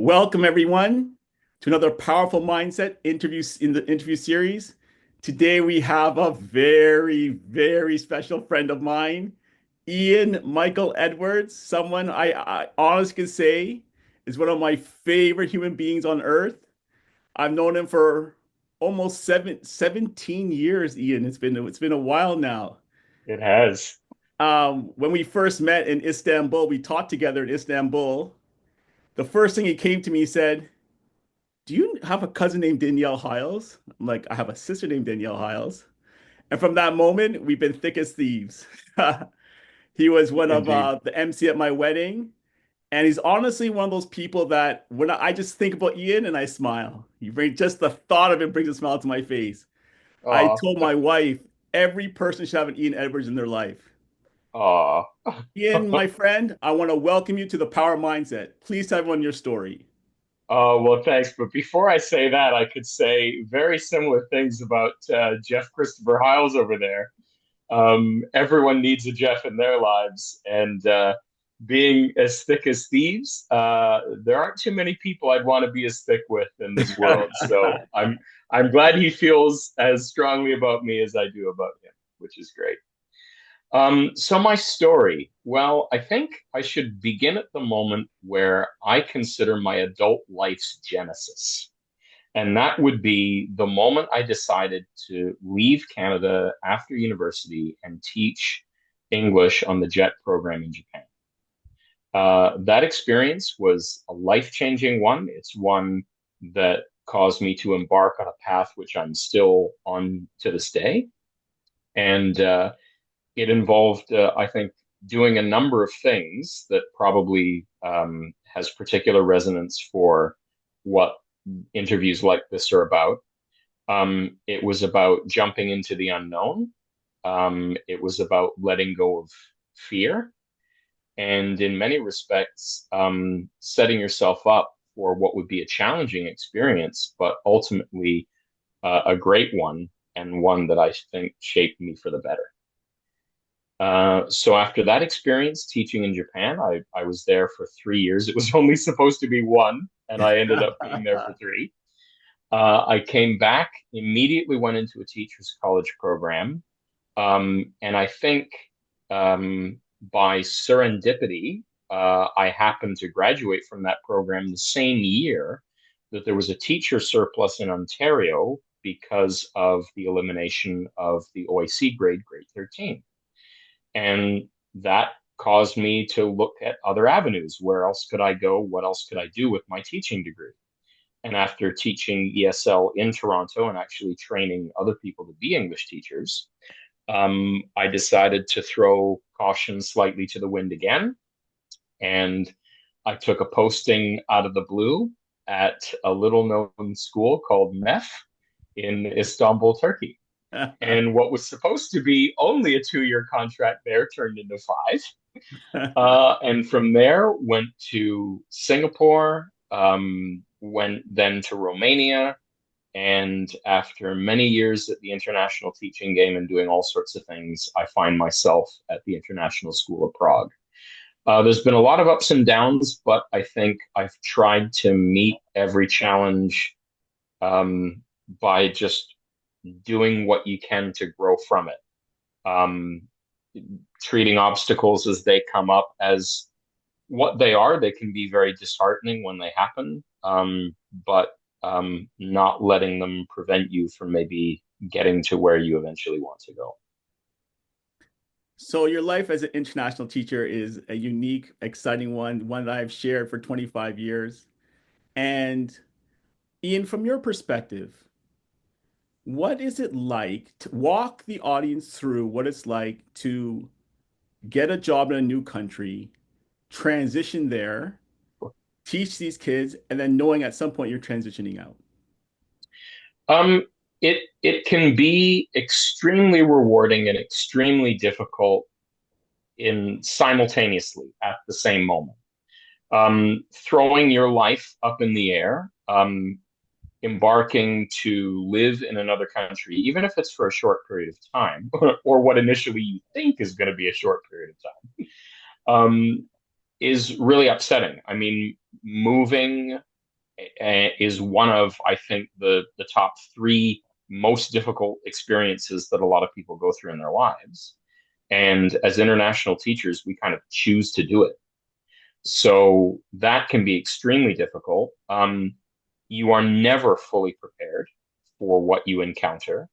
Welcome everyone to another powerful mindset interview in the interview series. Today we have a very special friend of mine, Ian Michael Edwards, someone I honestly can say is one of my favorite human beings on earth. I've known him for almost 17 years, Ian. It's been a while now. It has. When we first met in Istanbul, we taught together in Istanbul. The first thing he came to me, he said, do you have a cousin named Danielle Hiles? I'm like, I have a sister named Danielle Hiles. And from that moment, we've been thick as thieves. He was one of Indeed. the MC at my wedding. And he's honestly one of those people that when I just think about Ian and I smile, just the thought of him brings a smile to my face. I Aw, told my wife, every person should have an Ian Edwards in their life. aw. Ian, my friend, I want to welcome you to the Power Mindset. Please tell everyone your story. Oh, well, thanks. But before I say that, I could say very similar things about Jeff Christopher Hiles over there. Everyone needs a Jeff in their lives, and being as thick as thieves, there aren't too many people I'd want to be as thick with in this world. So I'm glad he feels as strongly about me as I do about him, which is great. So my story, well, I think I should begin at the moment where I consider my adult life's genesis. And that would be the moment I decided to leave Canada after university and teach English on the JET program in Japan. That experience was a life-changing one. It's one that caused me to embark on a path which I'm still on to this day. And it involved, I think, doing a number of things that probably has particular resonance for what interviews like this are about. It was about jumping into the unknown. It was about letting go of fear. And in many respects, setting yourself up for what would be a challenging experience, but ultimately a great one and one that I think shaped me for the better. So after that experience teaching in Japan, I was there for 3 years. It was only supposed to be one, and I ended up being there for three. I came back, immediately went into a teacher's college program. And I think by serendipity, I happened to graduate from that program the same year that there was a teacher surplus in Ontario because of the elimination of the OIC grade 13. And that caused me to look at other avenues. Where else could I go? What else could I do with my teaching degree? And after teaching ESL in Toronto and actually training other people to be English teachers, I decided to throw caution slightly to the wind again. And I took a posting out of the blue at a little known school called MEF in Istanbul, Turkey. And what was supposed to be only a 2 year contract there turned into five. And from there, went to Singapore, went then to Romania. And after many years at the international teaching game and doing all sorts of things, I find myself at the International School of Prague. There's been a lot of ups and downs, but I think I've tried to meet every challenge by just doing what you can to grow from it. Um, Treating obstacles as they come up as what they are. They can be very disheartening when they happen, but not letting them prevent you from maybe getting to where you eventually want to go. So your life as an international teacher is a unique, exciting one that I've shared for 25 years. And Ian, from your perspective, what is it like to walk the audience through what it's like to get a job in a new country, transition there, teach these kids, and then knowing at some point you're transitioning out? Um, it can be extremely rewarding and extremely difficult in simultaneously at the same moment. Throwing your life up in the air, embarking to live in another country, even if it's for a short period of time, or what initially you think is going to be a short period of time, is really upsetting. I mean, moving is one of, I think, the top three most difficult experiences that a lot of people go through in their lives. And as international teachers, we kind of choose to do it. So that can be extremely difficult. You are never fully prepared for what you encounter.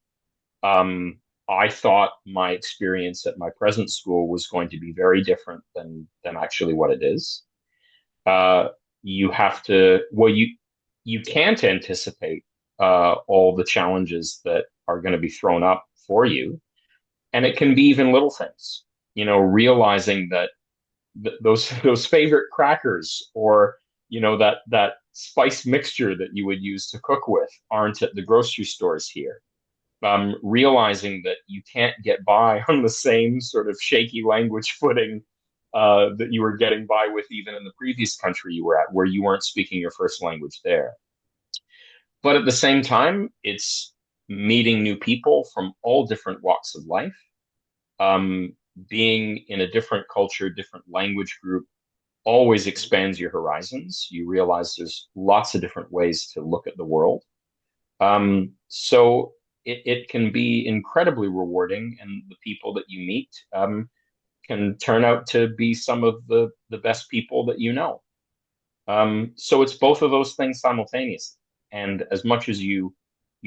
Um, I thought my experience at my present school was going to be very different than actually what it is. Uh, you have to, well, you can't anticipate all the challenges that are going to be thrown up for you, and it can be even little things. You know, realizing that those favorite crackers, or that spice mixture that you would use to cook with, aren't at the grocery stores here. Realizing that you can't get by on the same sort of shaky language footing that you were getting by with even in the previous country you were at, where you weren't speaking your first language there. But at the same time, it's meeting new people from all different walks of life. Um, Being in a different culture, different language group always expands your horizons. You realize there's lots of different ways to look at the world. So it can be incredibly rewarding, and the people that you meet can turn out to be some of the best people that you know. So it's both of those things simultaneously. And as much as you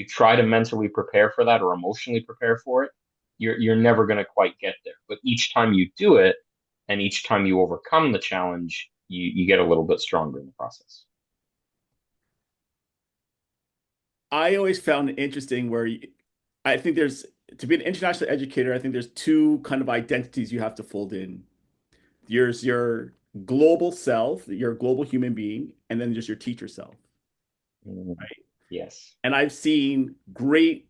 try to mentally prepare for that or emotionally prepare for it, you're never going to quite get there. But each time you do it, and each time you overcome the challenge, you get a little bit stronger in the process. I always found it interesting where I think there's to be an international educator, I think there's two kind of identities you have to fold in. There's your global self, your global human being, and then there's your teacher self, Mm, right? yes. And I've seen great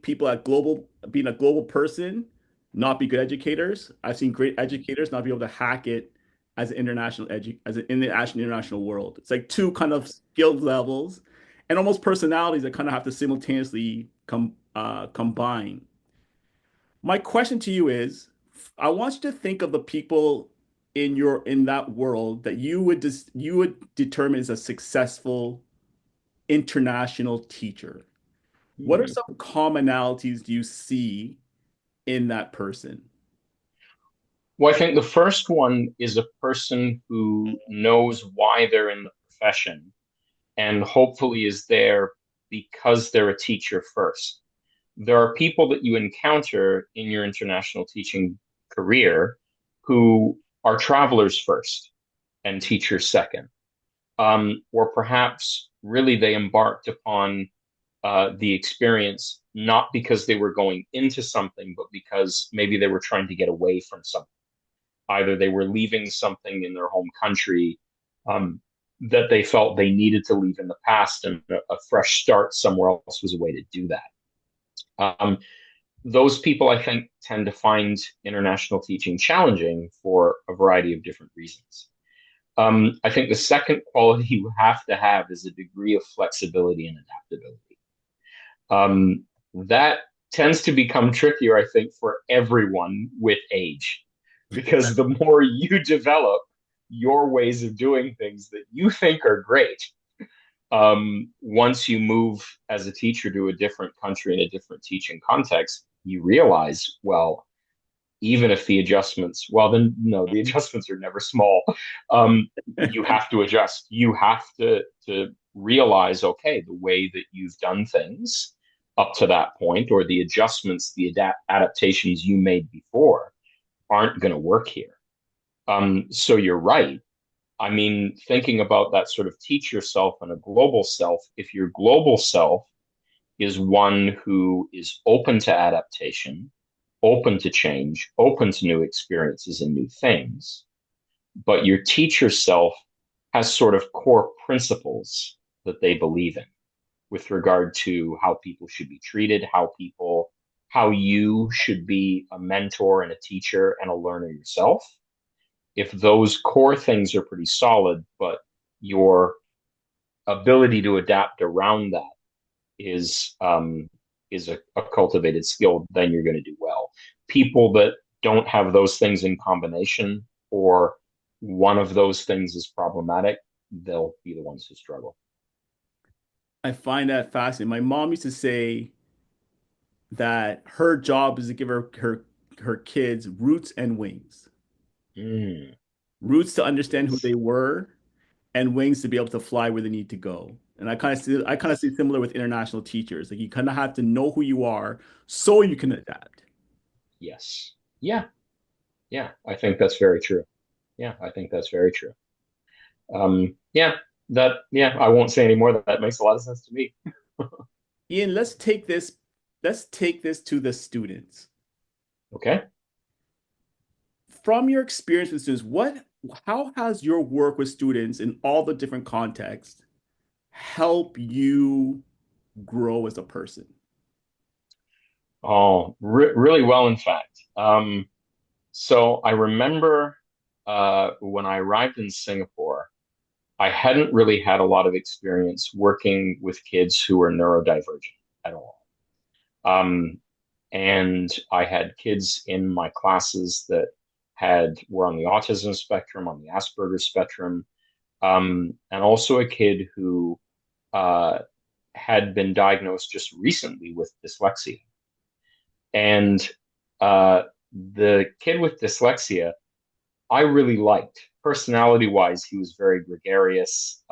people at global being a global person not be good educators. I've seen great educators not be able to hack it as an in the international world. It's like two kind of skill levels and almost personalities that kind of have to simultaneously combine. My question to you is, I want you to think of the people in that world that you would determine as a successful international teacher. What are Hmm. some commonalities do you see in that person? Well, I think the first one is a person who knows why they're in the profession and hopefully is there because they're a teacher first. There are people that you encounter in your international teaching career who are travelers first and teachers second. Or perhaps really they embarked upon the experience not because they were going into something, but because maybe they were trying to get away from something. Either they were leaving something in their home country um, that they felt they needed to leave in the past, and a fresh start somewhere else was a way to do that. Um, those people, I think, tend to find international teaching challenging for a variety of different reasons. I think the second quality you have to have is a degree of flexibility and adaptability. That tends to become trickier, I think, for everyone with age, because the more you develop your ways of doing things that you think are great, once you move as a teacher to a different country in a different teaching context, you realize, well, even if the adjustments, well, then no, the adjustments are never small. You have to adjust. You have to realize, okay, the way that you've done things up to that point, or the adjustments, the adaptations you made before, aren't going to work here. So you're right. I mean, thinking about that sort of teach yourself and a global self, if your global self is one who is open to adaptation, open to change, open to new experiences and new things, but your teacher self has sort of core principles that they believe in with regard to how people should be treated, how you should be a mentor and a teacher and a learner yourself. If those core things are pretty solid, but your ability to adapt around that is a cultivated skill, then you're going to do well. People that don't have those things in combination, or one of those things is problematic, they'll be the ones who struggle. I find that fascinating. My mom used to say that her job is to give her kids roots and wings. Mm, Roots to understand who yes. they were, and wings to be able to fly where they need to go. And I kind of Yes. see similar with international teachers. Like you kind of have to know who you are so you can adapt. Yes. Yeah. Yeah. I think that's very true. Yeah, I think that's very true. Yeah, yeah, I won't say any more. That makes a lot of sense to me. Ian, let's take this to the students. Okay. From your experience with students, how has your work with students in all the different contexts help you grow as a person? Oh, really well, in fact. So I remember when I arrived in Singapore, I hadn't really had a lot of experience working with kids who were neurodivergent at all. Um, and I had kids in my classes that were on the autism spectrum, on the Asperger's spectrum, and also a kid who uh, had been diagnosed just recently with dyslexia. And uh, the kid with dyslexia, I really liked. Personality wise, he was very gregarious.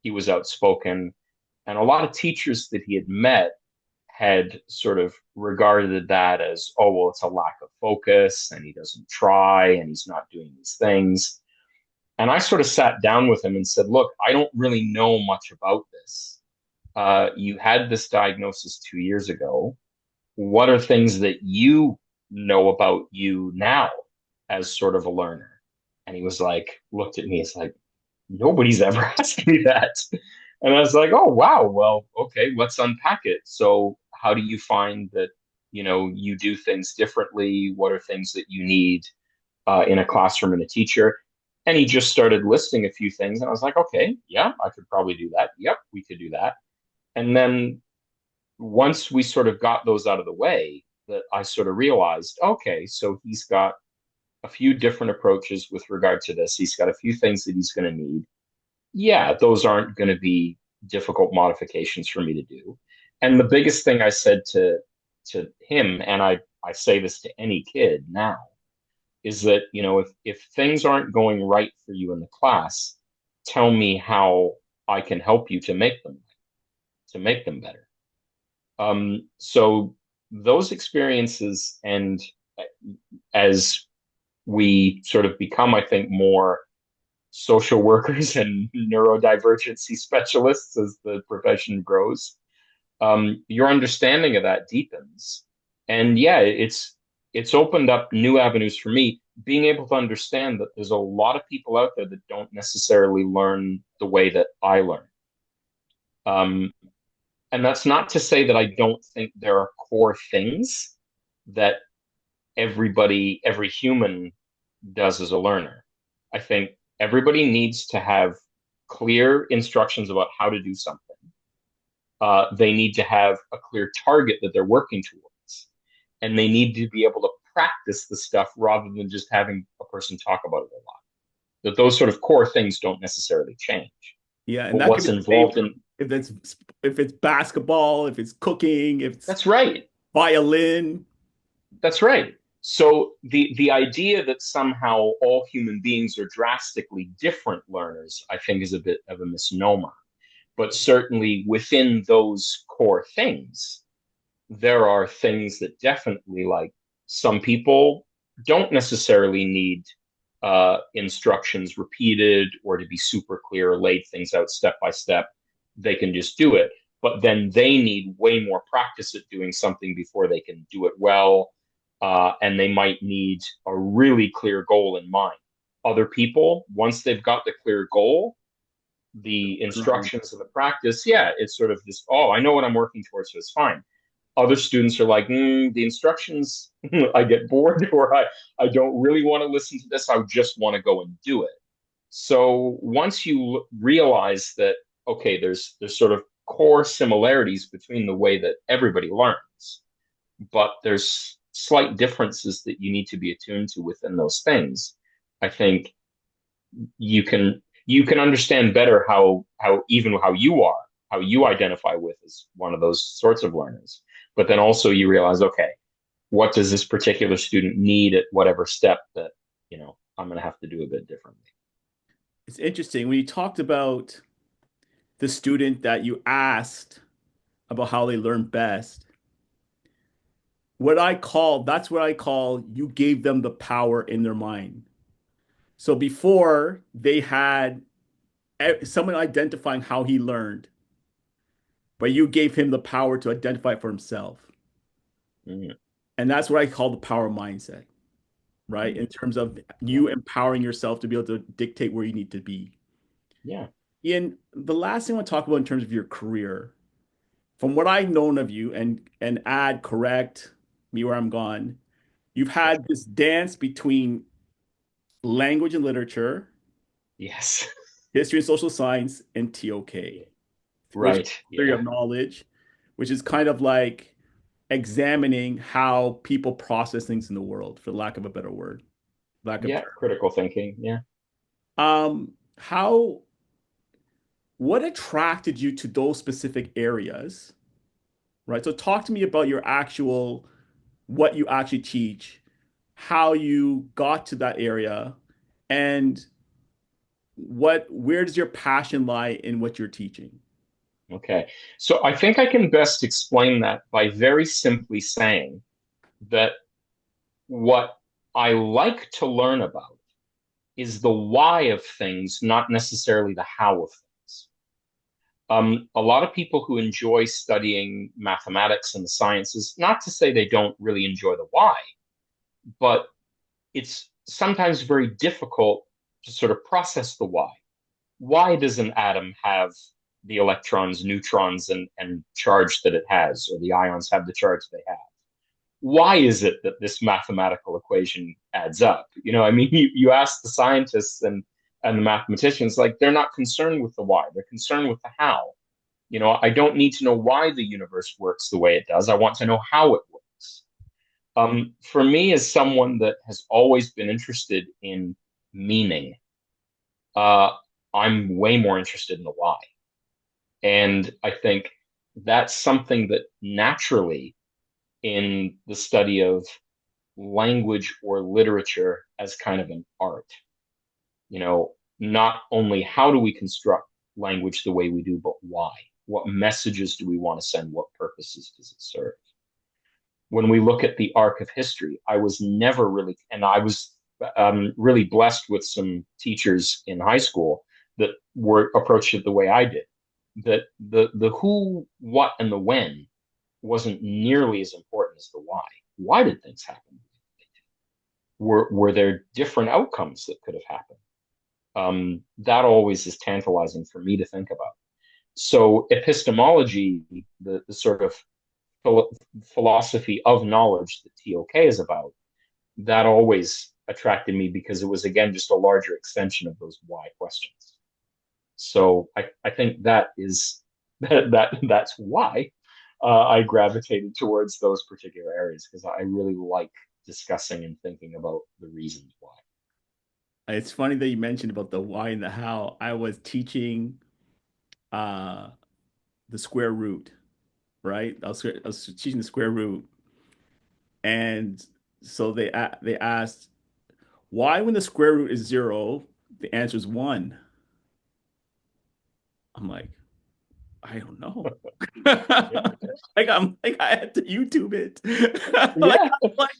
He was outspoken. And a lot of teachers that he had met had sort of regarded that as, oh, well, it's a lack of focus and he doesn't try and he's not doing these things. And I sort of sat down with him and said, look, I don't really know much about this. You had this diagnosis 2 years ago. What are things that you know about you now as sort of a learner? And he was like, looked at me, it's like, nobody's ever asked me that. And I was like, oh, wow, well, okay, let's unpack it. So, how do you find that, you do things differently? What are things that you need in a classroom and a teacher? And he just started listing a few things. And I was like, okay, yeah, I could probably do that. Yep, we could do that. And then once we sort of got those out of the way, that I sort of realized, okay, so he's got a few different approaches with regard to this. He's got a few things that he's going to need. Yeah, those aren't going to be difficult modifications for me to do. And the biggest thing I said to him, and I say this to any kid now, is that, if things aren't going right for you in the class, tell me how I can help you to make them better. So those experiences, and as we sort of become, I think, more social workers and neurodivergency specialists as the profession grows, your understanding of that deepens. And yeah, it's opened up new avenues for me, being able to understand that there's a lot of people out there that don't necessarily learn the way that I learn. Um, and that's not to say that I don't think there are core things that every human does as a learner. I think everybody needs to have clear instructions about how to do something. They need to have a clear target that they're working towards, and they need to be able to practice the stuff rather than just having a person talk about it a lot. That those sort of core things don't necessarily change. Yeah, and But that could what's be the same involved for in if it's basketball, if it's cooking, if it's That's right. violin. That's right. So the idea that somehow all human beings are drastically different learners, I think, is a bit of a misnomer. But certainly within those core things, there are things that definitely, like, some people don't necessarily need instructions repeated or to be super clear, laid things out step by step. They can just do it. But then they need way more practice at doing something before they can do it well. And they might need a really clear goal in mind. Other people, once they've got the clear goal, the instructions and the practice, yeah, it's sort of just, oh, I know what I'm working towards, so it's fine. Other students are like, the instructions, I get bored, or I don't really want to listen to this. I just want to go and do it. So once you realize that, okay, there's sort of core similarities between the way that everybody learns, but there's slight differences that you need to be attuned to within those things. I think you can you can understand better how even how you are, how you identify with as one of those sorts of learners. But then also you realize, okay, what does this particular student need at whatever step that, I'm going to have to do a bit differently. It's interesting when you talked about the student that you asked about how they learn best. That's what I call you gave them the power in their mind. So before they had someone identifying how he learned, but you gave him the power to identify for himself. Mm, And that's what I call the power mindset, right? mm, In terms of yeah, you empowering yourself to be able to dictate where you need to be. yeah, Ian, the last thing I want to talk about in terms of your career, from what I've known of you, and add correct me where I'm gone, you've sure. had this dance between language and literature, Yes. history and social science, and TOK, which is Right. theory Yeah. of knowledge, which is kind of like examining how people process things in the world, for lack of a better word, lack of Yeah. term. Critical thinking. Yeah. How what attracted you to those specific areas, right? So talk to me about your actual what you actually teach, how you got to that area, and where does your passion lie in what you're teaching? Okay. So I think I can best explain that by very simply saying that what I like to learn about is the why of things, not necessarily the how of things. A lot of people who enjoy studying mathematics and the sciences, not to say they don't really enjoy the why, but it's sometimes very difficult to sort of process the why. Why does an atom have the electrons, neutrons, and charge that it has, or the ions have the charge they have? Why is it that this mathematical equation adds up? I mean, you ask the scientists and the mathematicians, like they're not concerned with the why, they're concerned with the how. I don't need to know why the universe works the way it does. I want to know how it works. For me, as someone that has always been interested in meaning, uh, I'm way more interested in the why. And I think that's something that naturally, in the study of language or literature as kind of an art, not only how do we construct language the way we do, but why? What messages do we want to send? What purposes does it serve? When we look at the arc of history, I was never really, and I was really blessed with some teachers in high school that were approached it the way I did. That the who, what, and the when wasn't nearly as important as the why. Why did things happen? Were there different outcomes that could have happened? That always is tantalizing for me to think about. So epistemology, the sort of philosophy of knowledge that TOK is about, that always attracted me because it was again just a larger extension of those why questions. So I think that is that's why I gravitated towards those particular areas because I really like discussing and thinking about the reasons why. It's funny that you mentioned about the why and the how. I was teaching uh, the square root, right? I was teaching the square root, and so they asked why when the square root is zero, the answer is one. I'm like, I don't know. Yeah, Like I had to YouTube it. Like yeah, I'm like,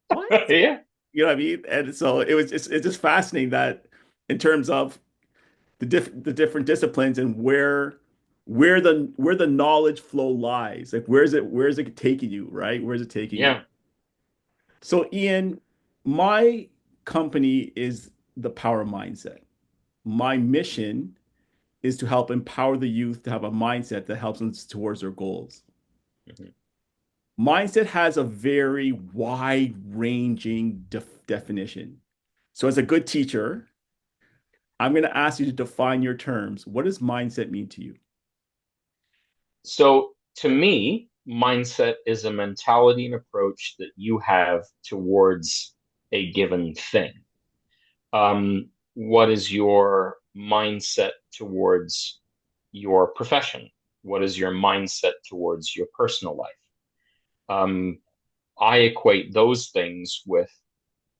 what? yeah, You know what I mean? And so it's just fascinating that in terms of the different disciplines and where the knowledge flow lies. Like where's it taking you, right? Where's it taking you? yeah. So Ian, my company is the power mindset. My mission is to help empower the youth to have a mindset that helps them towards their goals. Mhm. Mindset has a very wide-ranging definition. So as a good teacher, I'm going to ask you to define your terms. What does mindset mean to you? So to me, mindset is a mentality and approach that you have towards a given thing. what is your mindset towards your profession? What is your mindset towards your personal life? Um, I equate those things with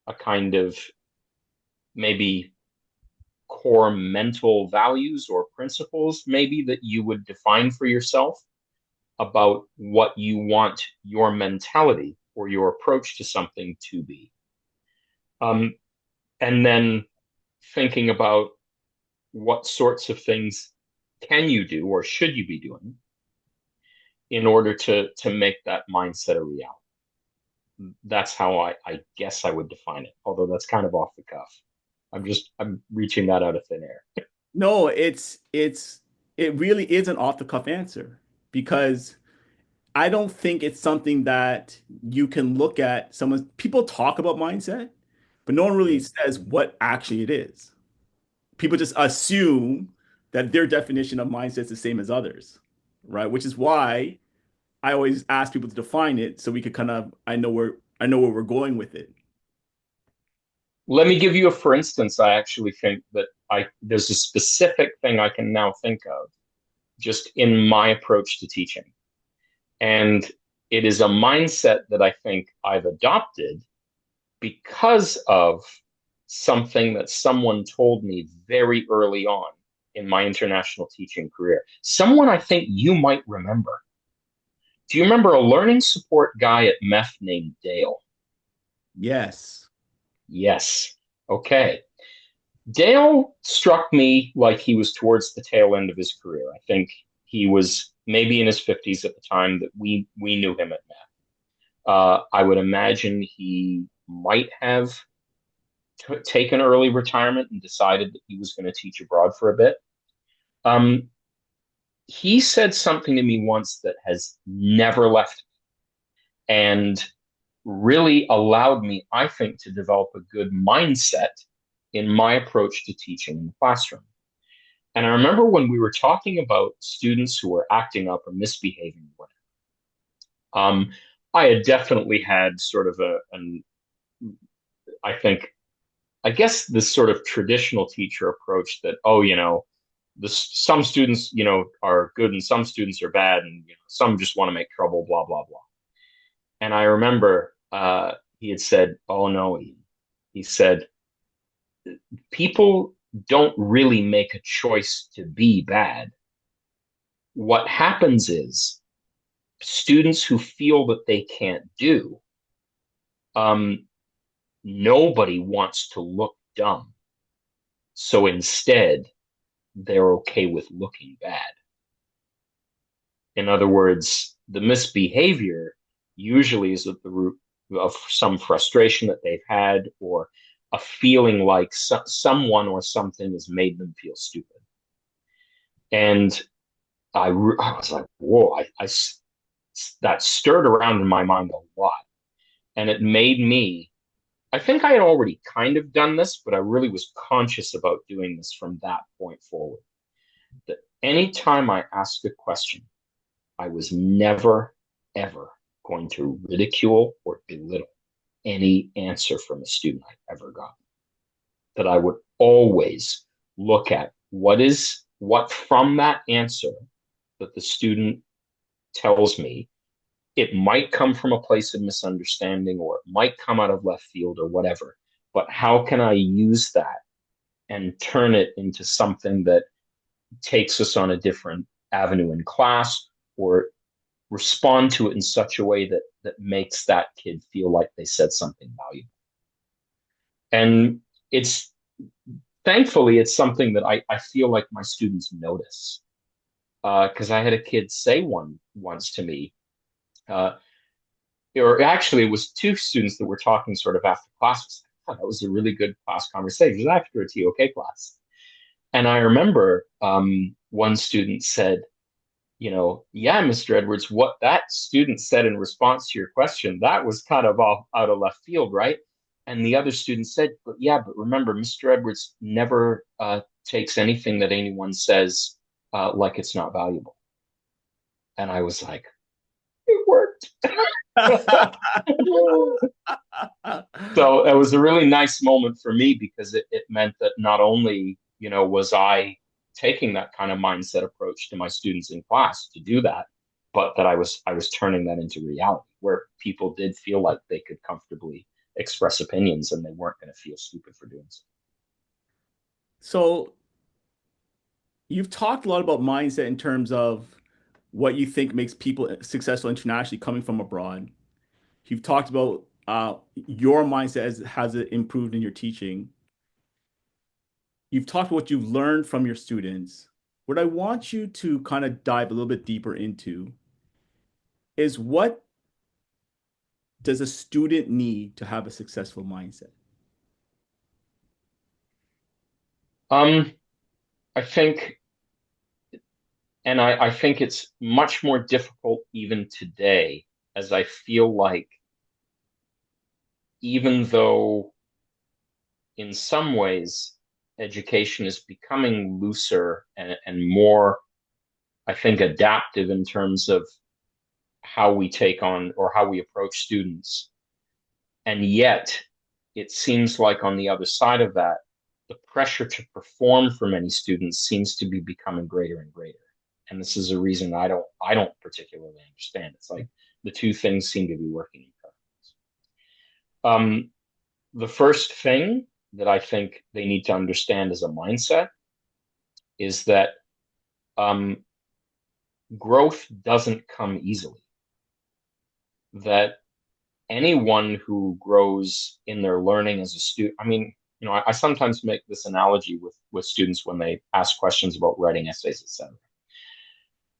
a kind of maybe core mental values or principles, maybe that you would define for yourself about what you want your mentality or your approach to something to be. Um, and then thinking about what sorts of things can you do or should you be doing in order to make that mindset a reality. That's how I guess I would define it, although that's kind of off the cuff. I'm reaching that out of thin air. No, it really is an off the cuff answer because I don't think it's something that you can look at someone people talk about mindset, but no one really Mm. says what actually it is. People just assume that their definition of mindset is the same as others, right? Which is why I always ask people to define it so we could kind of I know where we're going with it. Let me give you a for instance. I actually think that I there's a specific thing I can now think of just in my approach to teaching. And it is a mindset that I think I've adopted because of something that someone told me very early on in my international teaching career. Someone I think you might remember. Do you remember a learning support guy at MEF named Dale? Yes. Yes. Okay. Dale struck me like he was towards the tail end of his career. I think he was maybe in his 50s at the time that we knew him at MEF. I would imagine he might have taken early retirement and decided that he was going to teach abroad for a bit. Um, he said something to me once that has never left me and really allowed me, I think, to develop a good mindset in my approach to teaching in the classroom. And I remember when we were talking about students who were acting up or misbehaving, um, I had definitely had sort of I think, I guess this sort of traditional teacher approach that, oh, some students, are good and some students are bad, and some just want to make trouble, blah blah blah. And I remember he had said, "Oh no," he said, "People don't really make a choice to be bad. What happens is students who feel that they can't do, um, nobody wants to look dumb, so instead they're okay with looking bad." In other words, the misbehavior usually is at the root of some frustration that they've had or a feeling like someone or something has made them feel stupid. And I was like, whoa, that stirred around in my mind a lot. And it made me, I think I had already kind of done this, but I really was conscious about doing this from that point forward. That anytime I asked a question, I was never, ever going to ridicule or belittle any answer from a student I ever got. That I would always look at what from that answer that the student tells me, it might come from a place of misunderstanding or it might come out of left field or whatever, but how can I use that and turn it into something that takes us on a different avenue in class or respond to it in such a way that makes that kid feel like they said something valuable. And it's thankfully it's something that I feel like my students notice. Because I had a kid say once to me, uh, or actually it was two students that were talking sort of after class. Oh, that was a really good class conversation. It was after a TOK class. And I remember one student said, yeah, Mr. Edwards, what that student said in response to your question, that was kind of off out of left field, right? And the other student said, but yeah, but remember, Mr. Edwards never takes anything that anyone says like it's not valuable. And I was like, it worked. So it was a really nice moment for me because it meant that not only, was I taking that kind of mindset approach to my students in class to do that, but that I was turning that into reality where people did feel like they could comfortably express opinions and they weren't going to feel stupid for doing so. So you've talked a lot about mindset in terms of what you think makes people successful internationally coming from abroad. You've talked about your mindset as has it improved in your teaching. You've talked about what you've learned from your students. What I want you to kind of dive a little bit deeper into is what does a student need to have a successful mindset? Um, I think, and I think it's much more difficult even today, as I feel like even though in some ways education is becoming looser and more, I think, adaptive in terms of how we take on or how we approach students. And yet, it seems like on the other side of that, the pressure to perform for many students seems to be becoming greater and greater. And this is a reason I don't particularly understand. It's like the two things seem to be working in parallel. The first thing that I think they need to understand as a mindset is that um, growth doesn't come easily. That anyone who grows in their learning as a student, I mean, I sometimes make this analogy with students when they ask questions about writing essays, etc.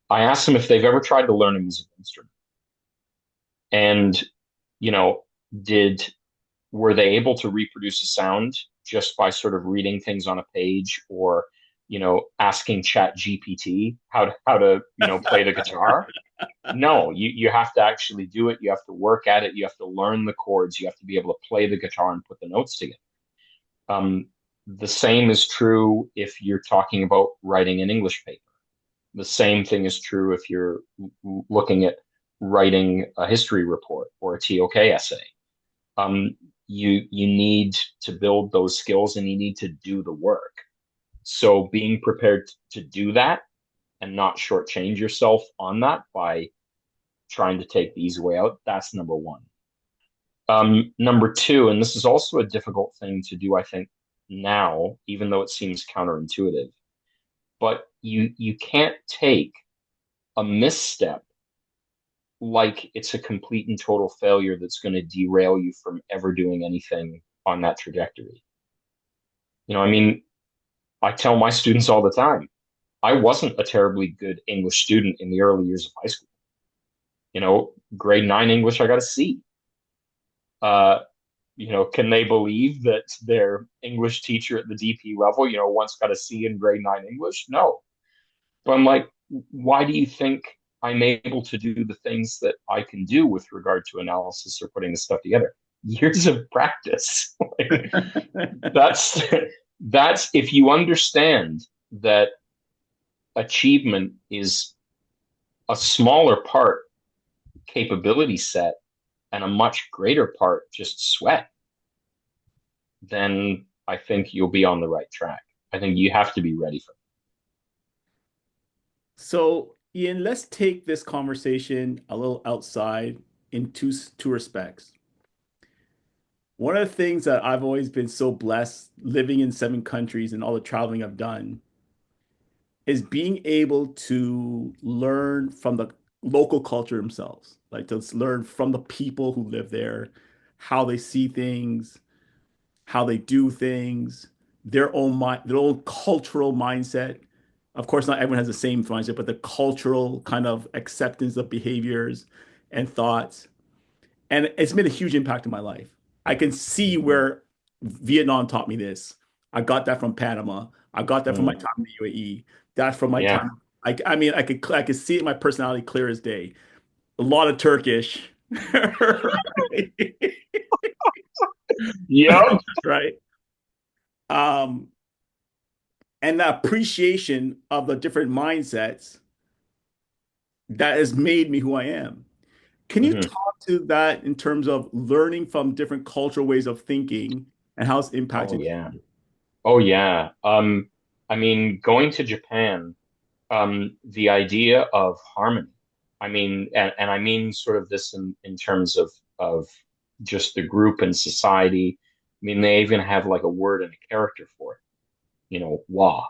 I ask them if they've ever tried to learn a musical instrument, and you know, did were they able to reproduce a sound just by sort of reading things on a page or asking chat gpt how to play the guitar? No, you have to actually do it. You have to work at it. You have to learn the chords. You have to be able to play the guitar and put the notes together. um, the same is true if you're talking about writing an English paper. The same thing is true if you're looking at writing a history report or a TOK essay. um, you need to build those skills and you need to do the work. So being prepared to do that and not shortchange yourself on that by trying to take the easy way out, that's number one. Number two, and this is also a difficult thing to do, I think, now, even though it seems counterintuitive, but you can't take a misstep like it's a complete and total failure that's going to derail you from ever doing anything on that trajectory. I mean, I tell my students all the time, I wasn't a terribly good English student in the early years of high school. Grade 9 English, I got a C. Uh, can they believe that their English teacher at the DP level, once got a C in grade 9 English? No. But I'm like, why do you think I'm able to do the things that I can do with regard to analysis or putting this stuff together? Years of practice. Like, that's that's if you understand that achievement is a smaller part capability set and a much greater part just sweat, then I think you'll be on the right track. I think you have to be ready for So, Ian, let's take this conversation a little outside in two respects. One of the things that I've always been so blessed living in 7 countries and all the traveling I've done is being able to learn from the local culture themselves, like to learn from the people who live there, how they see things, how they do things, their own cultural mindset. Of course, not everyone has the same mindset, but the cultural kind of acceptance of behaviors and thoughts. And it's made a huge impact in my life. I can see it. where Vietnam taught me this. I got that from Panama. I got that from my Mm, time in the UAE. That from my yeah. time. I mean, I could see it in my personality clear as day. A lot of Turkish, Yep. right? Um, and the appreciation of the different mindsets that has made me who I am. Can you Hmm. talk to that in terms of learning from different cultural ways of thinking and how it's Oh impacted yeah. you? Oh yeah. I mean, going to Japan, the idea of harmony. I mean, and I mean sort of this in terms of just the group and society. I mean, they even have like a word and a character for it, wa.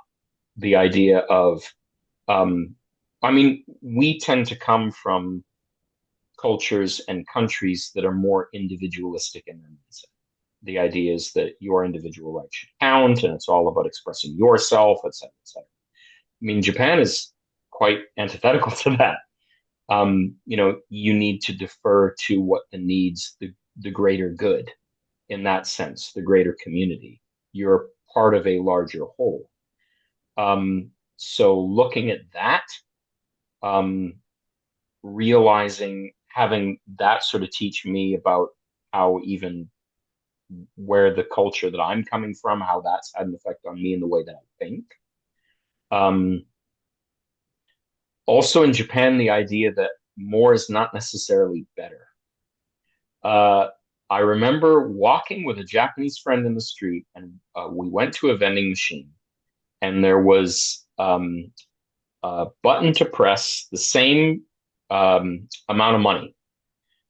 The idea of, um, I mean, we tend to come from cultures and countries that are more individualistic in their mindset. The idea is that your individual rights should count, and it's all about expressing yourself, et cetera, et cetera. I mean, Japan is quite antithetical to that. You need to defer to what the greater good in that sense, the greater community. You're part of a larger whole. So looking at that, um, realizing, having that sort of teach me about how even where the culture that I'm coming from, how that's had an effect on me in the way that I think. Um, Also in Japan, the idea that more is not necessarily better. Uh, I remember walking with a Japanese friend in the street, and we went to a vending machine, and there was a button to press the same amount of money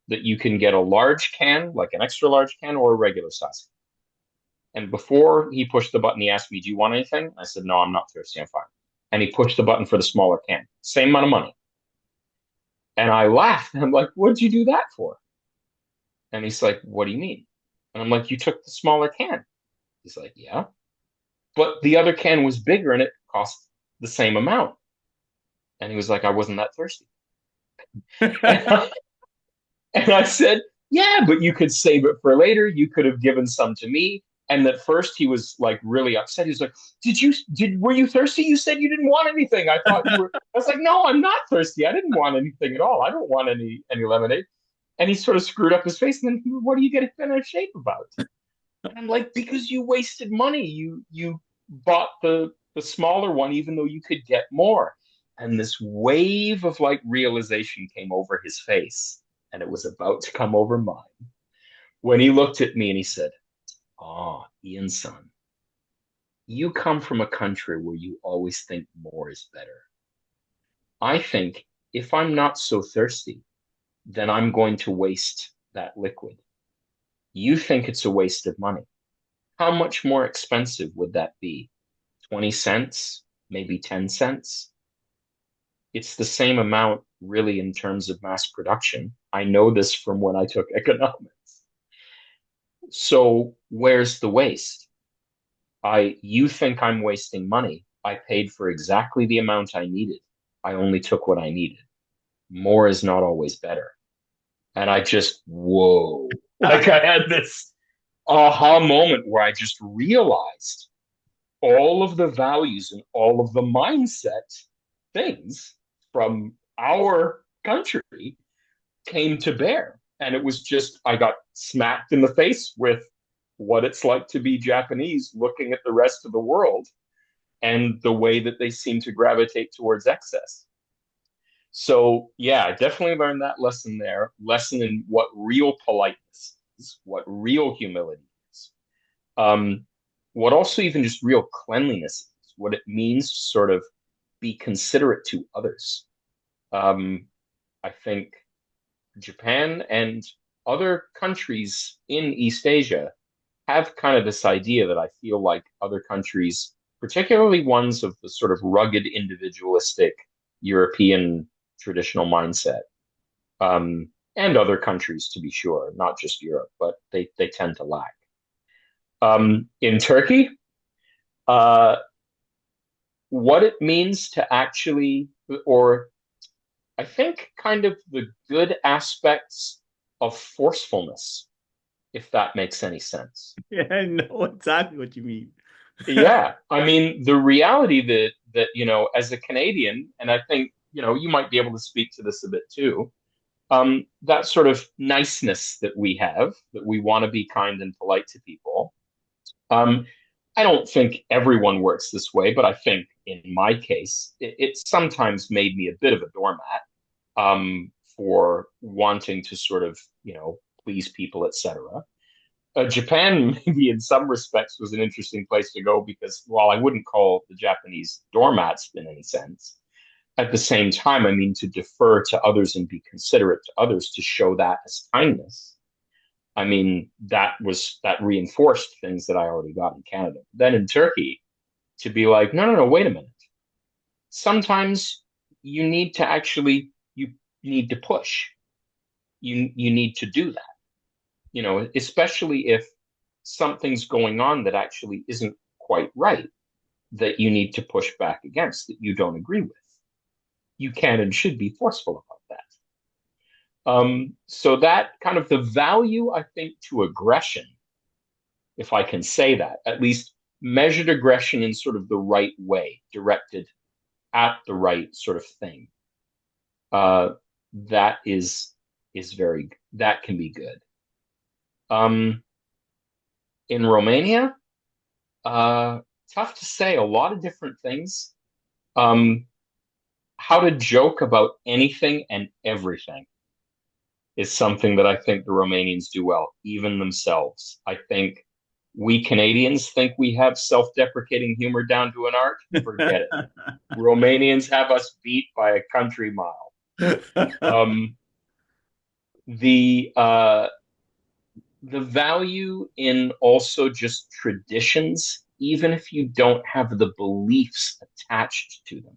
that you can get a large can, like an extra large can, or a regular size. And before he pushed the button, he asked me, "Do you want anything?" I said, "No, I'm not thirsty. I'm fine." And he pushed the button for the smaller can, same amount of money. And I laughed. I'm like, "What'd you do that for?" And he's like, "What do you mean?" And I'm like, "You took the smaller can." He's like, "Yeah." But the other can was bigger and it cost the same amount. And he was like, "I wasn't that thirsty." And I, and I said, "Yeah, but you could save it for later. You could have given some to me." And at first he was like really upset. He was like, were you thirsty? You said you didn't want anything. I thought you were." I was like, "No, I'm not thirsty. I didn't want anything at all. I don't want any lemonade." And he sort of screwed up his face. And then, "What are you getting bent out of shape about?" And I'm like, "Because you wasted money. You bought the smaller one, even though you could get more." And this wave of like realization came over his face, and it was about to come over mine when he looked at me and he said, "Oh, Ian son, you come from a country where you always think more is better. I think if I'm not so thirsty, then I'm going to waste that liquid. You think it's a waste of money. How much more expensive would that be? 20 cents, maybe 10 cents. It's the same amount, really, in terms of mass production. I know this from when I took economics. So, where's the waste? You think I'm wasting money. I paid for exactly the amount I needed. I only took what I needed. More is not always better." And I just, whoa. Like I had this aha moment where I just realized all of the values and all of the mindset things from our country came to bear. And it was just, I got smacked in the face with what it's like to be Japanese looking at the rest of the world and the way that they seem to gravitate towards excess. So, yeah, I definitely learned that lesson there. Lesson in what real politeness is, what real humility is. Um, what also even just real cleanliness is, what it means to sort of be considerate to others. Um, I think Japan and other countries in East Asia have kind of this idea that I feel like other countries, particularly ones of the sort of rugged, individualistic European traditional mindset, and other countries to be sure, not just Europe, but they tend to lack. In Turkey, uh, what it means to actually, or I think kind of the good aspects of forcefulness, if that makes any sense. Yeah, I know exactly what you mean. Yeah, I mean, the reality that as a Canadian, and I think you might be able to speak to this a bit too. That sort of niceness that we have, that we want to be kind and polite to people. Um, I don't think everyone works this way, but I think in my case, it sometimes made me a bit of a doormat for wanting to sort of, please people, etc. Japan, maybe in some respects, was an interesting place to go because while I wouldn't call the Japanese doormats in any sense, at the same time, I mean, to defer to others and be considerate to others to show that as kindness. I mean, that reinforced things that I already got in Canada. Then in Turkey, to be like, no, no, no, wait a minute. Sometimes you need to actually you need to push. You need to do that. Especially if something's going on that actually isn't quite right, that you need to push back against, that you don't agree with. You can and should be forceful about that. So that kind of the value, I think, to aggression, if I can say that, at least measured aggression in sort of the right way, directed at the right sort of thing. Uh, that is very that can be good. Um, in Romania, uh, tough to say. A lot of different things. Um, how to joke about anything and everything is something that I think the Romanians do well, even themselves. I think we Canadians think we have self-deprecating humor down to an art. Forget it. Romanians have us beat by a country mile. Um, the uh, the value in also just traditions, even if you don't have the beliefs attached to them,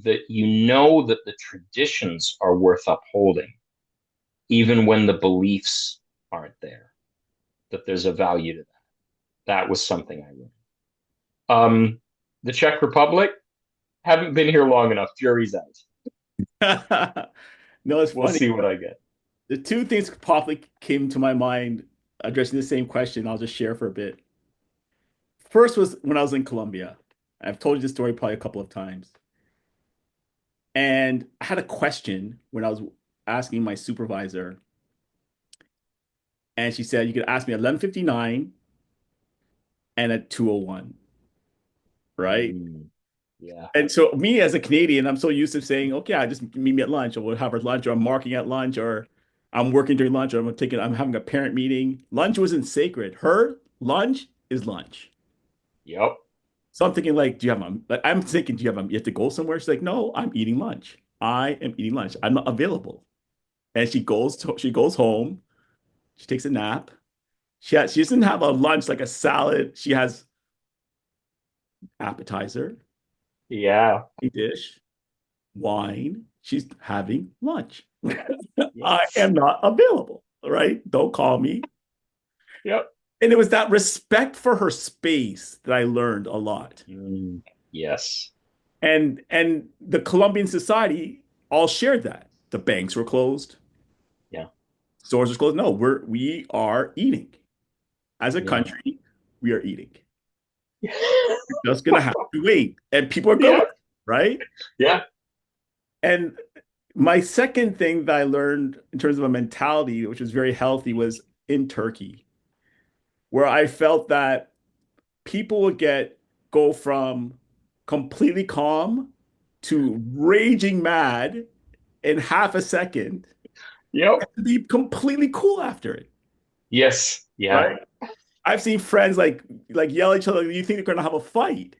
that you know that the traditions are worth upholding, even when the beliefs aren't there, that there's a value to that. That was something I learned. The Czech Republic, haven't been here long enough. Jury's out. No, it's We'll funny. see what I get. The two things probably came to my mind addressing the same question. I'll just share for a bit. First was when I was in Colombia. I've told you this story probably a couple of times. And I had a question when I was asking my supervisor, and she said, you could ask me at 11:59 and at 2:01, right? Mm, yeah. And so me as a Canadian, I'm so used to saying, okay, I just meet me at lunch, or we'll have our lunch, or I'm marking at lunch, or I'm working during lunch, or I'm having a parent meeting. Lunch wasn't sacred. Her lunch is lunch. Yep. So I'm thinking, like, do you have like, I'm thinking, you have to go somewhere? She's like, no, I'm eating lunch. I am eating lunch. I'm not available. And she goes home. She takes a nap. She doesn't have a lunch like a salad. She has appetizer, Yeah. a dish, wine. She's having lunch. I Yes. am not available. Right? Don't call me. Yep. And it was that respect for her space that I learned a lot. Mm, yes. And the Colombian society all shared that. The banks were closed, Yeah. stores were closed. No, we are eating. As a Yeah. country, we are eating. We're just gonna have to wait. And people are going, Yeah. right? Yeah. And my second thing that I learned in terms of a mentality, which was very healthy, was in Turkey, where I felt that people would go from completely calm to raging mad in half a second Yep. and be completely cool after it, Yes. Yeah. right? I've seen friends like yell at each other. You think they're gonna have a fight?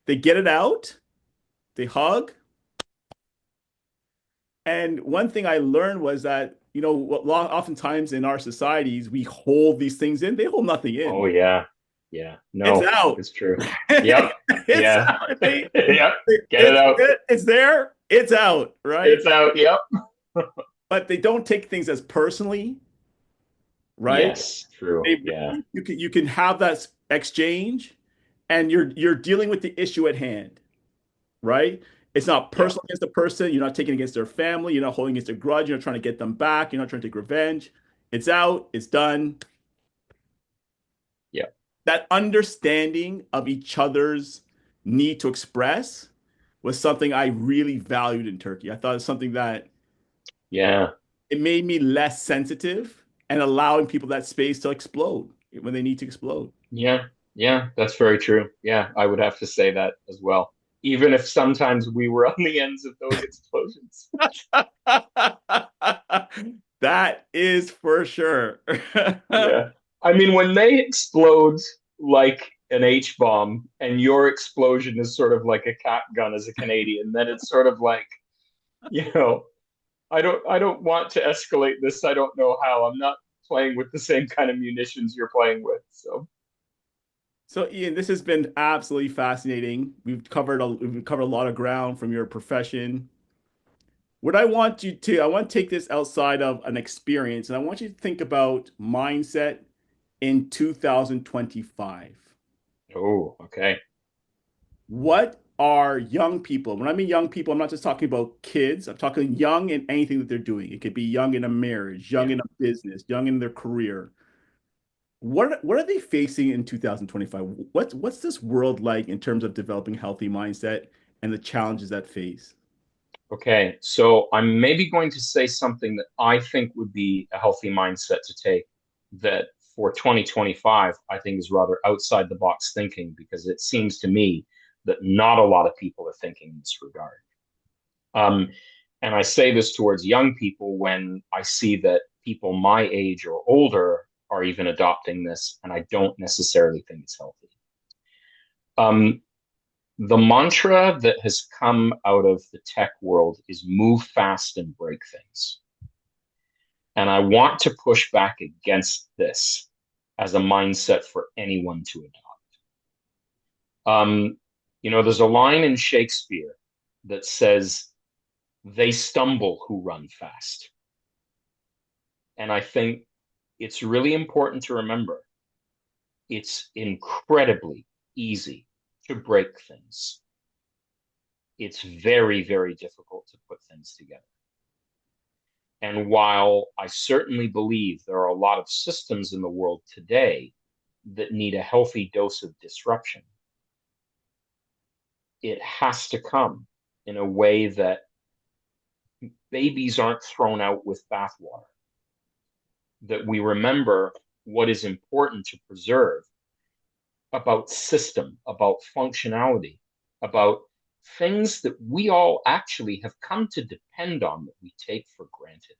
They get it out, they hug, and one thing I learned was that oftentimes in our societies we hold these things in. They hold nothing Oh in. yeah. Yeah. It's No, out. it's true. Yep. It's Yeah. out. Yep. Get it out. It's there. It's out, right? It's out. Yep. But they don't take things as personally, right? Yes. True. They, Yeah. you can have that exchange, and you're dealing with the issue at hand, right? It's not Yep. personal against the person. You're not taking against their family. You're not holding against their grudge. You're not trying to get them back. You're not trying to take revenge. It's out. It's done. Yep. That understanding of each other's need to express was something I really valued in Turkey. I thought it's something that Yeah. it made me less sensitive and allowing people that space to explode when they need to explode. Yeah. Yeah. That's very true. Yeah. I would have to say that as well. even if sometimes we were on the ends of those explosions. That is for sure. Yeah. I mean, when they explode like an H bomb and your explosion is sort of like a cat gun as a Canadian, then it's sort of like, you know, I don't want to escalate this. I don't know how. I'm not playing with the same kind of munitions you're playing with. So, So Ian, this has been absolutely fascinating. We've covered a lot of ground from your profession. What I want to take this outside of an experience, and I want you to think about mindset in 2025. oh, okay. What are young people? When I mean young people, I'm not just talking about kids. I'm talking young in anything that they're doing. It could be young in a marriage, young Yeah. in a business, young in their career. What are they facing in 2025? What's this world like in terms of developing healthy mindset and the challenges that face? Okay. So I'm maybe going to say something that I think would be a healthy mindset to take that for 2025, I think is rather outside the box thinking because it seems to me that not a lot of people are thinking in this regard. Um, and I say this towards young people when I see that people my age or older are even adopting this, and I don't necessarily think it's healthy. Um, the mantra that has come out of the tech world is move fast and break things. And I want to push back against this as a mindset for anyone to adopt. Um, there's a line in Shakespeare that says, they stumble who run fast. And I think it's really important to remember it's incredibly easy to break things. It's very, very difficult to put things together. And while I certainly believe there are a lot of systems in the world today that need a healthy dose of disruption, it has to come in a way that babies aren't thrown out with bathwater, that we remember what is important to preserve about system, about functionality, about things that we all actually have come to depend on that we take for granted.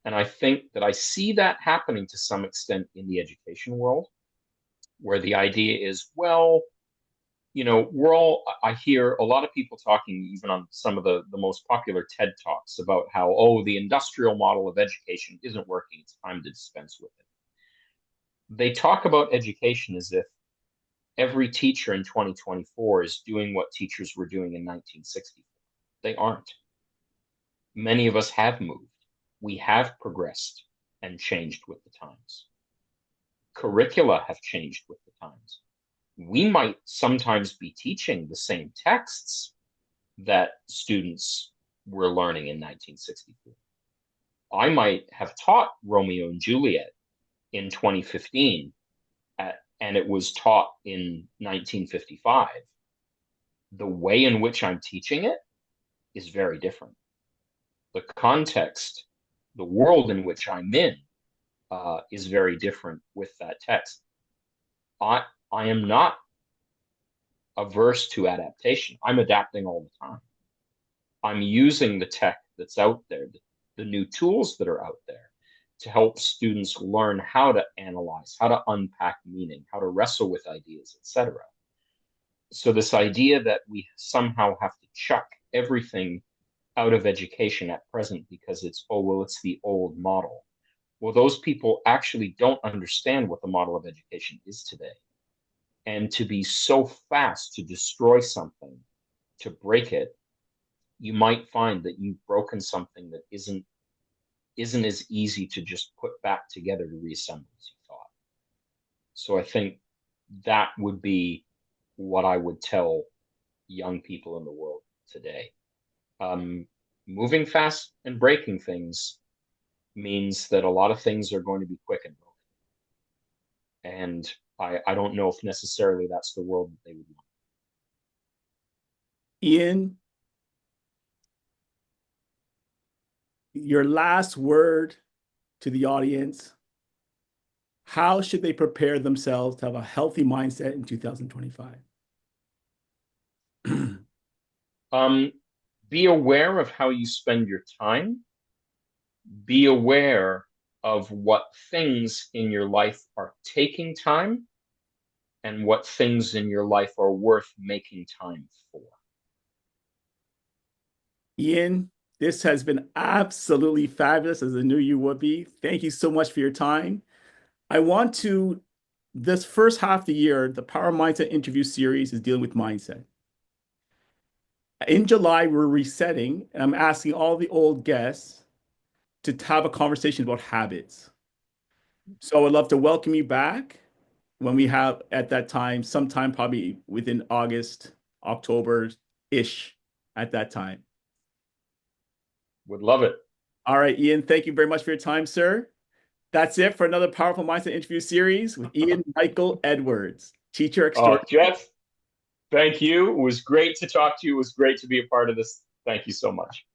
And I think that I see that happening to some extent in the education world, where the idea is, well, I hear a lot of people talking, even on some of the most popular TED Talks, about how, oh, the industrial model of education isn't working. It's time to dispense with it. They talk about education as if every teacher in 2024 is doing what teachers were doing in 1964. They aren't. Many of us have moved. We have progressed and changed with the times. Curricula have changed with the times. We might sometimes be teaching the same texts that students were learning in 1964. I might have taught Romeo and Juliet in 2015 and it was taught in 1955. The way in which I'm teaching it is very different. The context, the world in which I'm in, is very different with that text. I am not averse to adaptation. I'm adapting all the time. I'm using the tech that's out there, the new tools that are out there to help students learn how to analyze, how to unpack meaning, how to wrestle with ideas, etc. So this idea that we somehow have to chuck everything out of education at present because it's the old model. Well, those people actually don't understand what the model of education is today. And to be so fast to destroy something, to break it, you might find that you've broken something that isn't as easy to just put back together to reassemble as you thought. So I think that would be what I would tell young people in the world today. Um, moving fast and breaking things means that a lot of things are going to be quick and broken. And I don't know if necessarily that's the world that they would want. Ian, your last word to the audience. How should they prepare themselves to have a healthy mindset in 2025? Um, be aware of how you spend your time. Be aware of what things in your life are taking time and what things in your life are worth making time for. Ian, this has been absolutely fabulous, as I knew you would be. Thank you so much for your time. I want to, this first half of the year, the Power Mindset interview series is dealing with mindset. In July, we're resetting, and I'm asking all the old guests to have a conversation about habits. So I would love to welcome you back when we have at that time, sometime probably within August, October-ish at that time. Would love it. All right, Ian, thank you very much for your time, sir. That's it for another Powerful Mindset interview series with Ian Michael Edwards, teacher Oh, extraordinaire. Jeff, thank you. It was great to talk to you. It was great to be a part of this. Thank you so much.